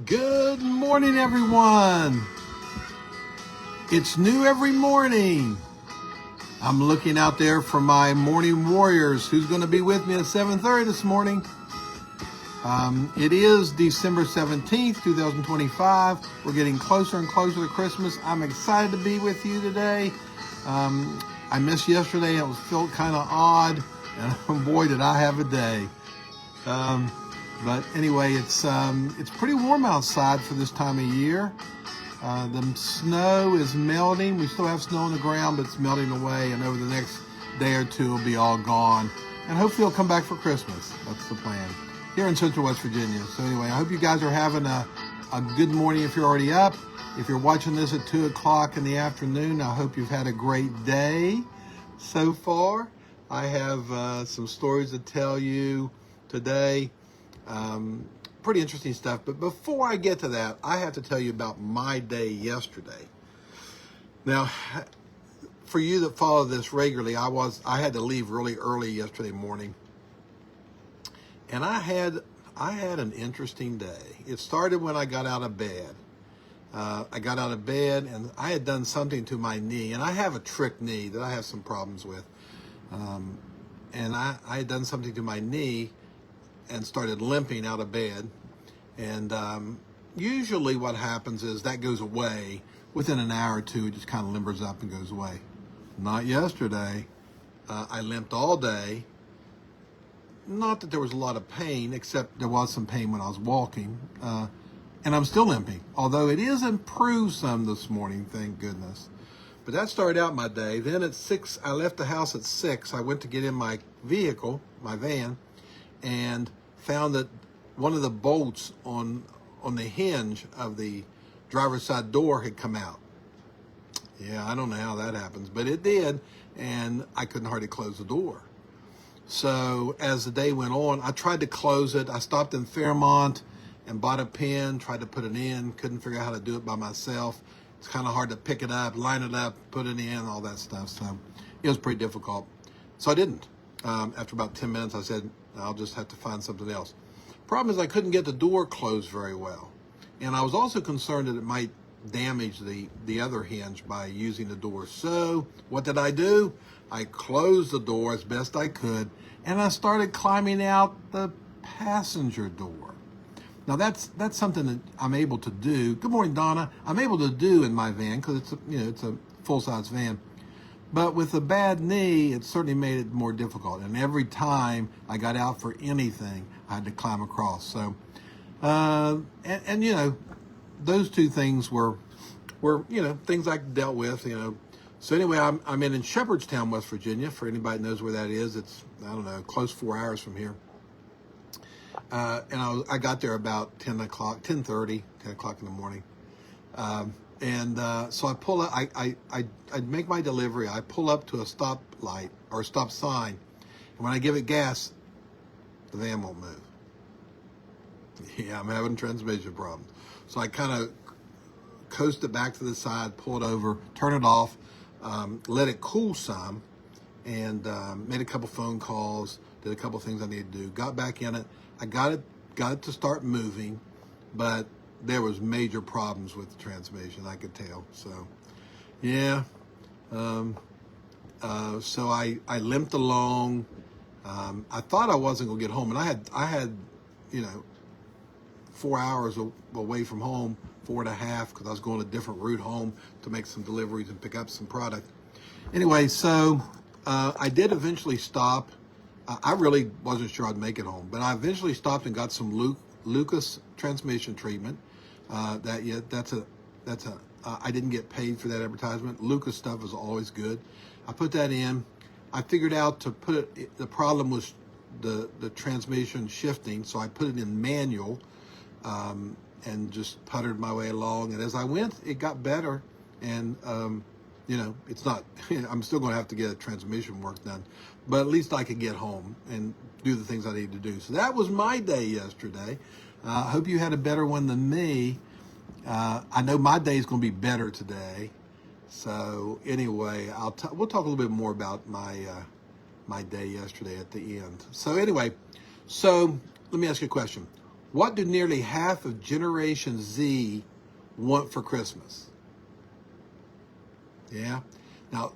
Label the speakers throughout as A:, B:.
A: Good morning, everyone. It's new every morning. I'm looking out there for my morning warriors. Who's going to be with me at 7:30 this morning? It is December 17th, 2025. We're getting closer and closer to Christmas. I'm excited to be with you today. I missed yesterday. It felt kind of odd, and boy, did I have a day. But anyway, it's pretty warm outside for this time of year. The snow is melting. We still have snow on the ground, but it's melting away. And over the next day or two, it'll be all gone. And hopefully it'll come back for Christmas. That's the plan here in Central West Virginia. So anyway, I hope you guys are having a good morning if you're already up. If you're watching this at 2 o'clock in the afternoon, I hope you've had a great day so far. I have some stories to tell you today. Pretty interesting stuff. But before I get to that, I have to tell you about my day yesterday. Now, for you that follow this regularly, I had to leave really early yesterday morning. And I had an interesting day. It started when I got out of bed. I got out of bed and I had done something to my knee. And I have a trick knee that I have some problems with. And I had done something to my knee and started limping out of bed. And usually what happens is that goes away within an hour or two. It just kind of limbers up and goes away. Not yesterday. I limped all day. Not that there was a lot of pain, except there was some pain when I was walking. And I'm still limping, although it is improved some this morning, thank goodness. But that started out my day. Then at 6, I left the house at 6. I went to get in my vehicle, my van, and found that one of the bolts on the hinge of the driver's side door had come out. Yeah, I don't know how that happens, but it did, and I couldn't hardly close the door. So as the day went on, I tried to close it. I stopped in Fairmont and bought a pin, tried to put it in, couldn't figure out how to do it by myself. It's kind of hard to pick it up, line it up, put it in, all that stuff. So it was pretty difficult. So I didn't. After about 10 minutes, I said, I'll just have to find something else. Problem is I couldn't get the door closed very well. And I was also concerned that it might damage the other hinge by using the door. So what did I do? I closed the door as best I could, and I started climbing out the passenger door. Now that's something that I'm able to do. Good morning, Donna. I'm able to do in my van because it's a full-size van. But with a bad knee, it certainly made it more difficult. And every time I got out for anything, I had to climb across. So, those two things were things I dealt with. So anyway, I'm in Shepherdstown, West Virginia. For anybody that knows where that is, it's close 4 hours from here. And I got there about 10:30, 10 o'clock in the morning. So I pull up, I make my delivery. I pull up to a stop light or a stop sign. And when I give it gas, the van won't move. Yeah, I'm having transmission problems. So I kind of coast it back to the side, pull it over, turn it off, let it cool some, and made a couple phone calls, did a couple things I needed to do, got back in it. I got it to start moving, but there was major problems with the transmission, I could tell. So, yeah. So I limped along. I thought I wasn't gonna get home, and I had 4 hours away from home, 4.5, because I was going a different route home to make some deliveries and pick up some product. Anyway, so I did eventually stop. I really wasn't sure I'd make it home, but I eventually stopped and got some Lucas transmission treatment. I didn't get paid for that advertisement. Lucas stuff is always good. I put that in. I figured out the problem was the transmission shifting, so I put it in manual and just puttered my way along. And as I went, it got better. And it's not. I'm still going to have to get a transmission work done, but at least I could get home and do the things I need to do. So that was my day yesterday. I hope you had a better one than me. I know my day is going to be better today. So anyway, we'll talk a little bit more about my day yesterday at the end. So anyway, let me ask you a question. What do nearly half of Generation Z want for Christmas? Yeah. Now,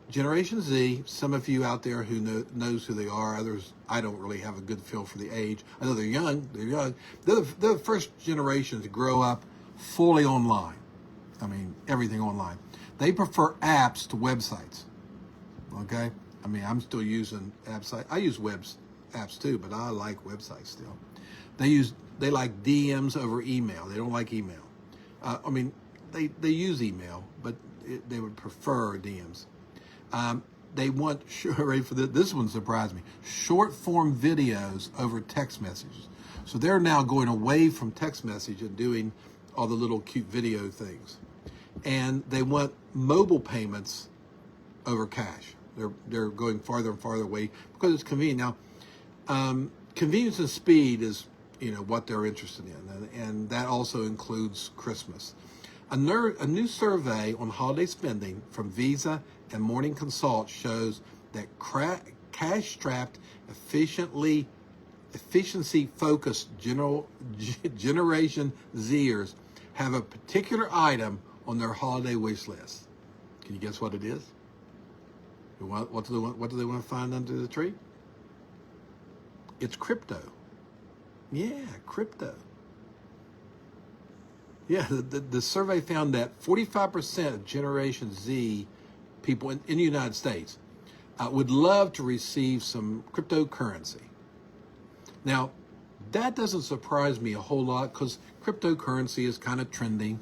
A: Generation Z, some of you out there who knows who they are, others, I don't really have a good feel for the age. I know they're young. They're the first generation to grow up fully online. I mean, everything online. They prefer apps to websites. Okay? I mean, I'm still using apps. I use apps too, but I like websites still. They like DMs over email. They don't like email. I mean, they use email, but they would prefer DMs. They want, ready for this one surprised me, short form videos over text messages. So they're now going away from text message and doing all the little cute video things. And they want mobile payments over cash. They're going farther and farther away because it's convenient. Now, convenience and speed is, what they're interested in, and that also includes Christmas. A new survey on holiday spending from Visa and Morning Consult shows that cash-strapped, efficiency-focused Generation Zers have a particular item on their holiday wish list. Can you guess what it is? What do they want to find under the tree? It's crypto. Yeah, crypto. Yeah, the survey found that 45% of Generation Z people in the United States would love to receive some cryptocurrency. Now, that doesn't surprise me a whole lot because cryptocurrency is kind of trending.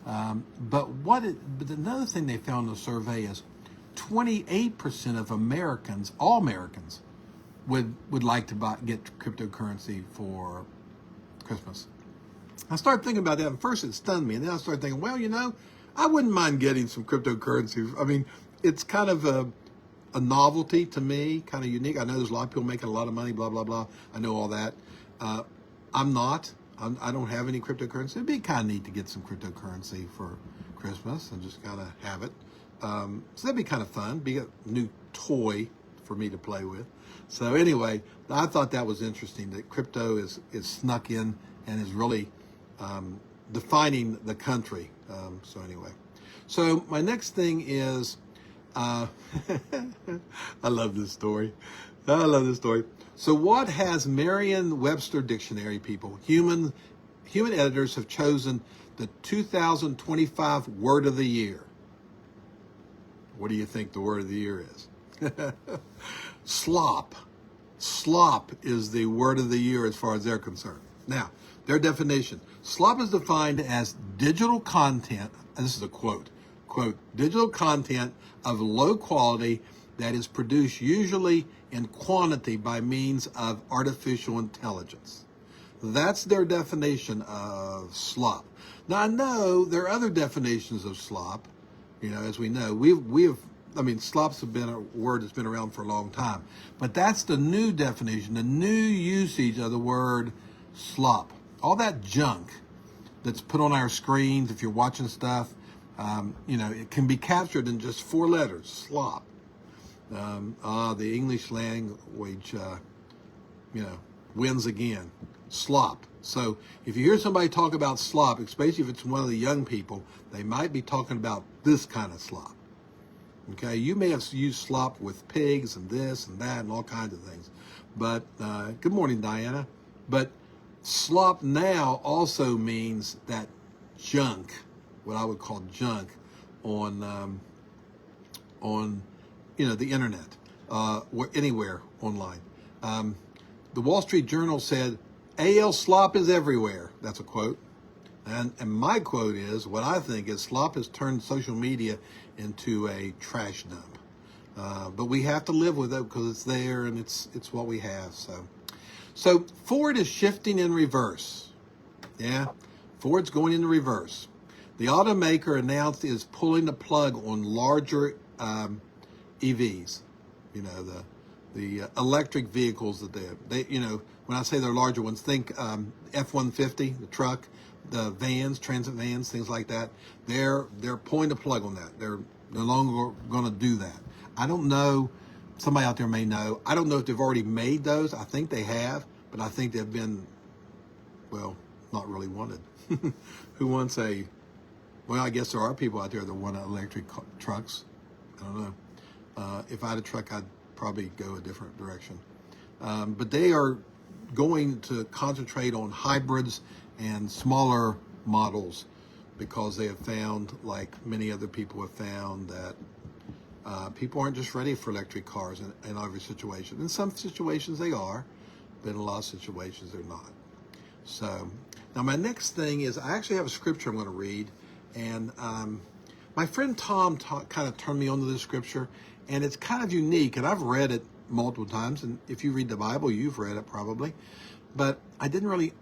A: But another thing they found in the survey is 28% of Americans, all Americans, would like to get cryptocurrency for Christmas. I started thinking about that, and first it stunned me, and then I started thinking, well, I wouldn't mind getting some cryptocurrency. I mean, it's kind of a novelty to me, kind of unique. I know there's a lot of people making a lot of money, blah, blah, blah. I know all that. I'm not. I don't have any cryptocurrency. It'd be kind of neat to get some cryptocurrency for Christmas and just kind of have it. So that'd be kind of fun, be a new toy for me to play with. So anyway, I thought that was interesting that crypto is snuck in and is really defining the country. So anyway, so my next thing is, I love this story. So what has Merriam-Webster Dictionary people, human editors have chosen the 2025 word of the year? What do you think the word of the year is? Slop. Slop is the word of the year as far as they're concerned. Now, their definition. Slop is defined as digital content, and this is a quote, digital content of low quality that is produced usually in quantity by means of artificial intelligence. That's their definition of slop. Now, I know there are other definitions of slop. As we know, slop's been a word that's been around for a long time, but that's the new definition, the new usage of the word slop. All that junk that's put on our screens, if you're watching stuff, it can be captured in just 4 letters, slop. The English language, wins again, slop. So if you hear somebody talk about slop, especially if it's one of the young people, they might be talking about this kind of slop. Okay, you may have used slop with pigs and this and that and all kinds of things. But, good morning, Diana. But slop now also means that junk, what I would call junk, on the internet, or anywhere online. The Wall Street Journal said, AL slop is everywhere. That's a quote. And my quote is, what I think is slop has turned social media into a trash dump. But we have to live with it because it's there and it's what we have. So Ford is shifting in reverse. Yeah, Ford's going in reverse. The automaker announced it is pulling the plug on larger EVs. The electric vehicles that they when I say they're larger ones, think F-150, the truck, the vans, transit vans, things like that. They're pulling the plug on that. They're no longer going to do that. I don't know. Somebody out there may know. I don't know if they've already made those. I think they have, but I think they've been well, not really wanted. Who wants well, I guess there are people out there that want electric trucks. I don't know. If I had a truck, I'd probably go a different direction. But they are going to concentrate on hybrids and smaller models because they have found, like many other people have found, that people aren't just ready for electric cars in every situation. In some situations they are, but in a lot of situations they're not. So now my next thing is I actually have a scripture I'm going to read, and my friend Tom kind of turned me onto this scripture, and it's kind of unique, and I've read it multiple times, and if you read the Bible, you've read it probably, but I didn't really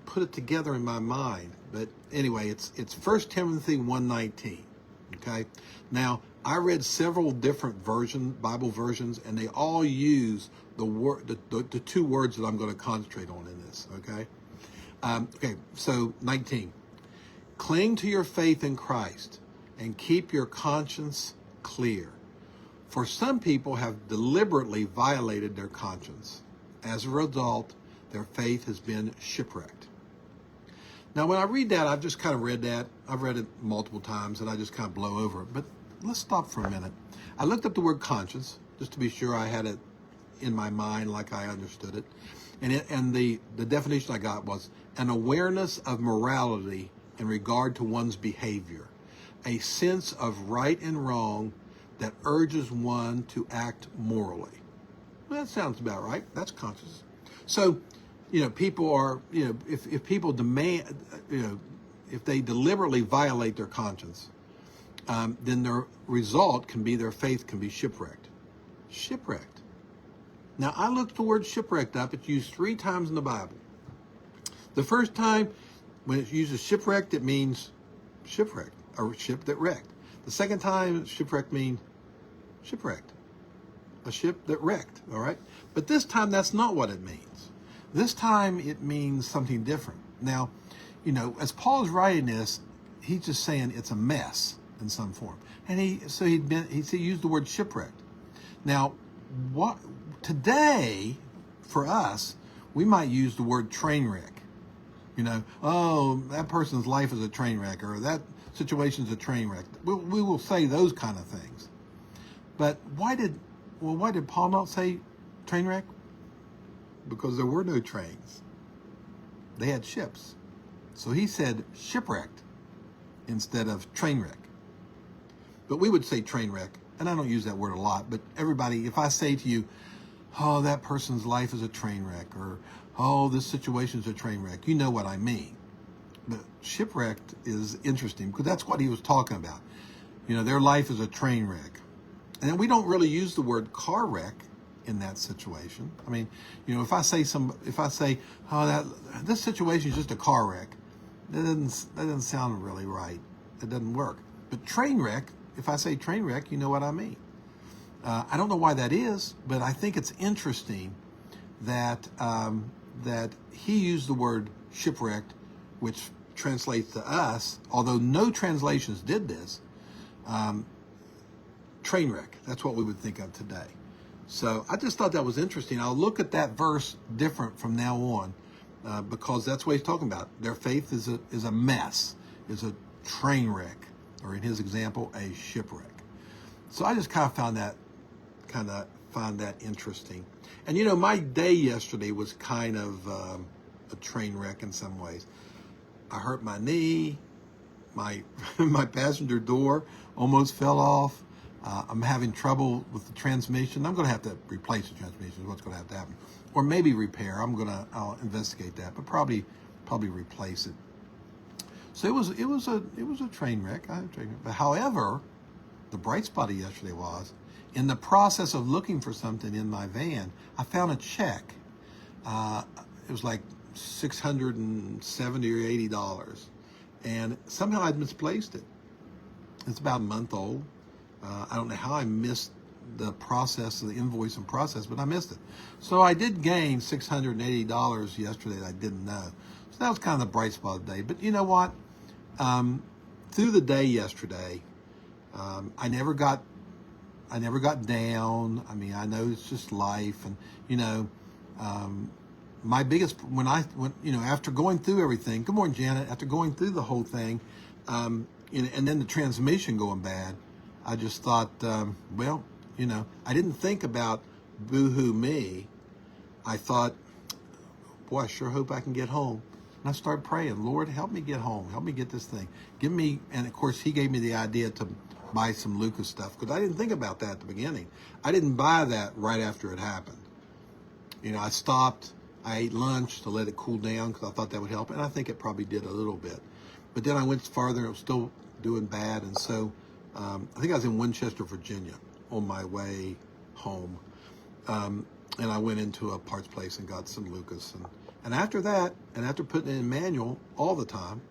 A: put it together in my mind. But anyway, it's 1 Timothy 1:19. Okay, now I read several different Bible versions, and they all use the two words that I'm going to concentrate on in this. Okay, so 19. Cling to your faith in Christ and keep your conscience clear. For some people have deliberately violated their conscience. As a result, their faith has been shipwrecked. Now, when I read that, I've just kind of read that. I've read it multiple times, and I just kind of blow over it. But let's stop for a minute. I looked up the word conscience, just to be sure I had it in my mind like I understood it. And the definition I got was an awareness of morality in regard to one's behavior, a sense of right and wrong that urges one to act morally. Well, that sounds about right. That's conscious. So, people are, if people demand, if they deliberately violate their conscience, then their result can be their faith can be shipwrecked. Shipwrecked. Now, I looked the word shipwrecked up. It's used 3 times in the Bible. The first time, when it uses shipwrecked, it means shipwrecked, or ship that wrecked. The second time, shipwrecked means shipwrecked, a ship that wrecked, all right? But this time, that's not what it means. This time, it means something different. Now, as Paul is writing this, he's just saying it's a mess in some form. And he used the word shipwrecked. Now, today, for us, we might use the word train wreck. Oh, that person's life is a train wreck, or that situation's a train wreck. We will say those kind of things. But why did Paul not say train wreck? Because there were no trains. They had ships. So he said shipwrecked instead of train wreck. But we would say train wreck, and I don't use that word a lot, but everybody, if I say to you, oh, that person's life is a train wreck, or oh, this situation's a train wreck, you know what I mean. But shipwrecked is interesting because that's what he was talking about. Their life is a train wreck. And we don't really use the word car wreck in that situation. I mean, if I say, oh, this situation is just a car wreck, that doesn't sound really right. It doesn't work. But train wreck, if I say train wreck, you know what I mean. I don't know why that is, but I think it's interesting that he used the word shipwrecked, which translates to us, although no translations did this, train wreck. That's what we would think of today. So I just thought that was interesting. I'll look at that verse different from now on because that's what he's talking about. Their faith is a mess, is a train wreck, or in his example, a shipwreck. So I just kind of found that interesting. And my day yesterday was kind of a train wreck in some ways. I hurt my knee. My passenger door almost fell off. I'm having trouble with the transmission. I'm going to have to replace the transmission is what's going to have to happen. Or maybe repair. I'll investigate that, but probably replace it. So it was a train wreck. But however, the bright spot of yesterday was, in the process of looking for something in my van, I found a check. It was like $670 or $80. And somehow I'd misplaced it. It's about a month old. I don't know how I missed the process of the invoice and process, but I missed it. So I did gain $680 yesterday that I didn't know. So that was kind of the bright spot of the day. But you know what? Through the day yesterday, I never got down. I mean, I know it's just life, and my biggest, after going through everything, good morning, Janet, after going through the whole thing, and then the transmission going bad, I just thought, I didn't think about boo-hoo me. I thought, boy, I sure hope I can get home. And I started praying, Lord, help me get home. Help me get this thing. And of course, he gave me the idea to buy some Lucas stuff, because I didn't think about that at the beginning. I didn't buy that right after it happened. I stopped. I ate lunch to let it cool down because I thought that would help, and I think it probably did a little bit. But then I went farther, and it was still doing bad, and so I think I was in Winchester, Virginia, on my way home, and I went into a parts place and got some Lucas, and after that, and after putting it in manual all the time,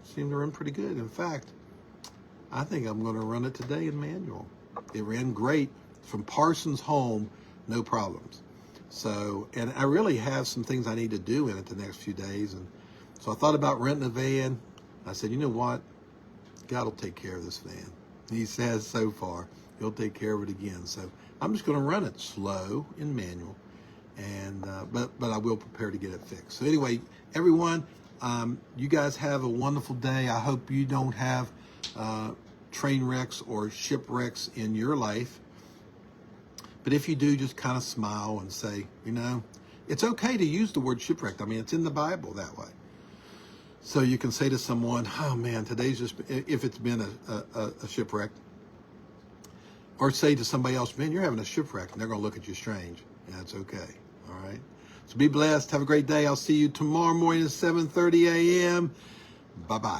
A: seemed to run pretty good. In fact, I think I'm going to run it today in manual. It ran great from Parsons home, no problems. So, and I really have some things I need to do in it the next few days. And so I thought about renting a van. I said, you know what? God will take care of this van. He says so far, he'll take care of it again. So I'm just going to run it slow in manual. And, but I will prepare to get it fixed. So anyway, everyone, you guys have a wonderful day. I hope you don't have train wrecks or shipwrecks in your life. But if you do, just kind of smile and say, it's okay to use the word shipwrecked. I mean, it's in the Bible that way. So you can say to someone, oh man, today's just, if it's been a shipwreck, or say to somebody else, man, you're having a shipwreck, and they're going to look at you strange. And that's okay. All right. So be blessed. Have a great day. I'll see you tomorrow morning at 7:30 a.m. Bye-bye.